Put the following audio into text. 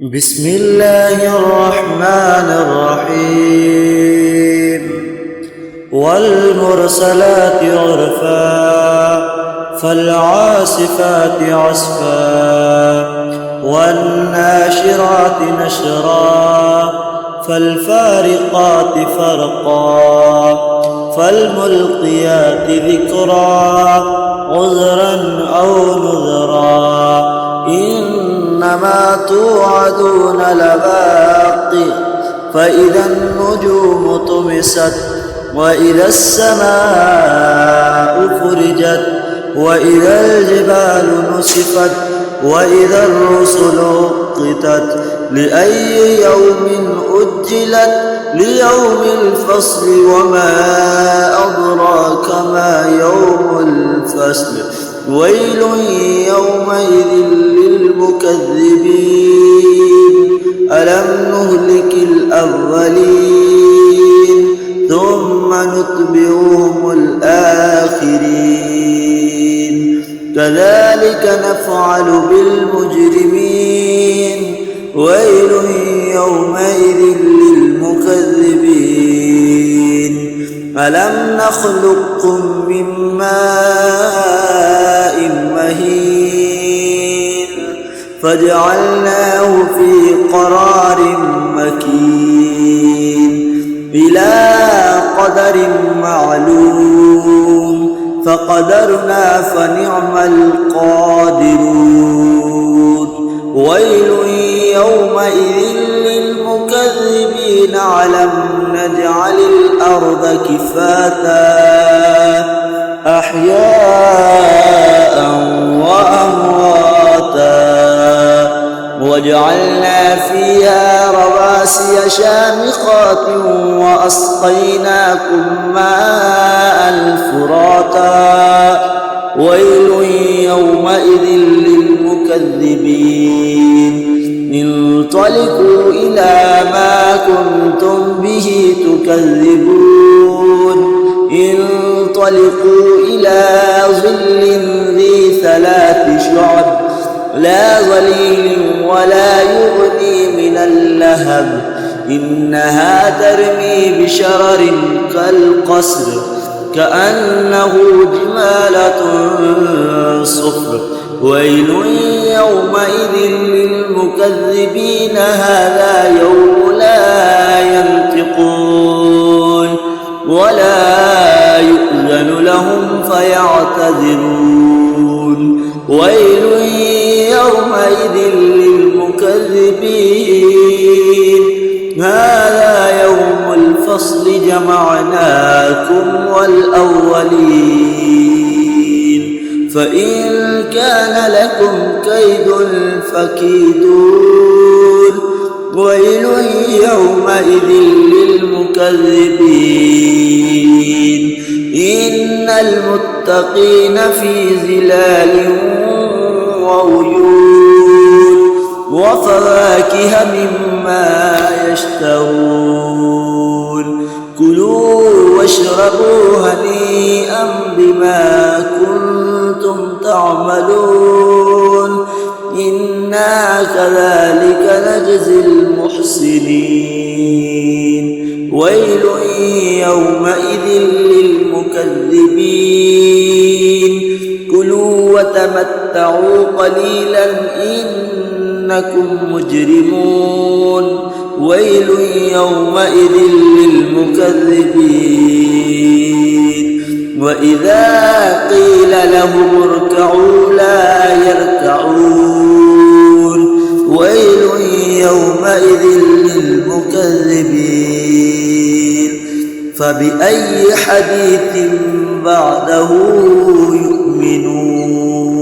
بسم الله الرحمن الرحيم والمرسلات عرفا فالعاصفات عصفا والناشرات نشرا فالفارقات فرقا فالملقيات ذكرا عذرا أو نذرا إنما توعدون لواقع فإذا النجوم طمست وإذا السماء فرجت وإذا الجبال نسفت وإذا الرسل أقتت لأي يوم أجلت ليوم الفصل وما أدراك ما يوم الفصل ويل يومئذ للمكذبين ألم نهلك الأولين ثم نتبعهم الآخرين كذلك نفعل بالمجرمين ويل يومئذ للمكذبين ألم نخلقكم من ماء مهين فجعلناه في قرار مكين إلى قدر معلوم فقدرنا فنعم القادرون ويل يومئذ للمكذبين ألم نجعل الأرض كفاتا أحياء وأمواتا وجعلنا فيها رواسي شامخات وأسقيناكم ماء فراتا ويل يومئذ للمكذبين انطلقوا إلى ما كنتم به تكذبون انطلقوا إلى ظل ذي 3 شعب لا ظليل ولا يغني من اللهب إنها ترمي بشرر كالقصر كأنه جمالة صفر ويل يومئذ للمكذبين هذا يوم لا ينطقون ولا يؤذن لهم فيعتذرون ويل يومئذ للمكذبين هذا يوم الفصل جمعناكم والأولين فإن كان لكم كيد فكيدون ويل يومئذ للمكذبين إن المتقين في ظلال وعيون وفواكه مما يشتهون كلوا واشربوا هنيئا بما كنتم تعملون إنا كذلك نجزي المحسنين ويل يومئذ للمكذبين كلوا وتمتعوا قليلا إنكم مجرمون ويل يومئذ للمكذبين وإذا قيل لهم اركعوا لا يركعون ويل يومئذ للمكذبين فبأي حديث بعده يؤمنون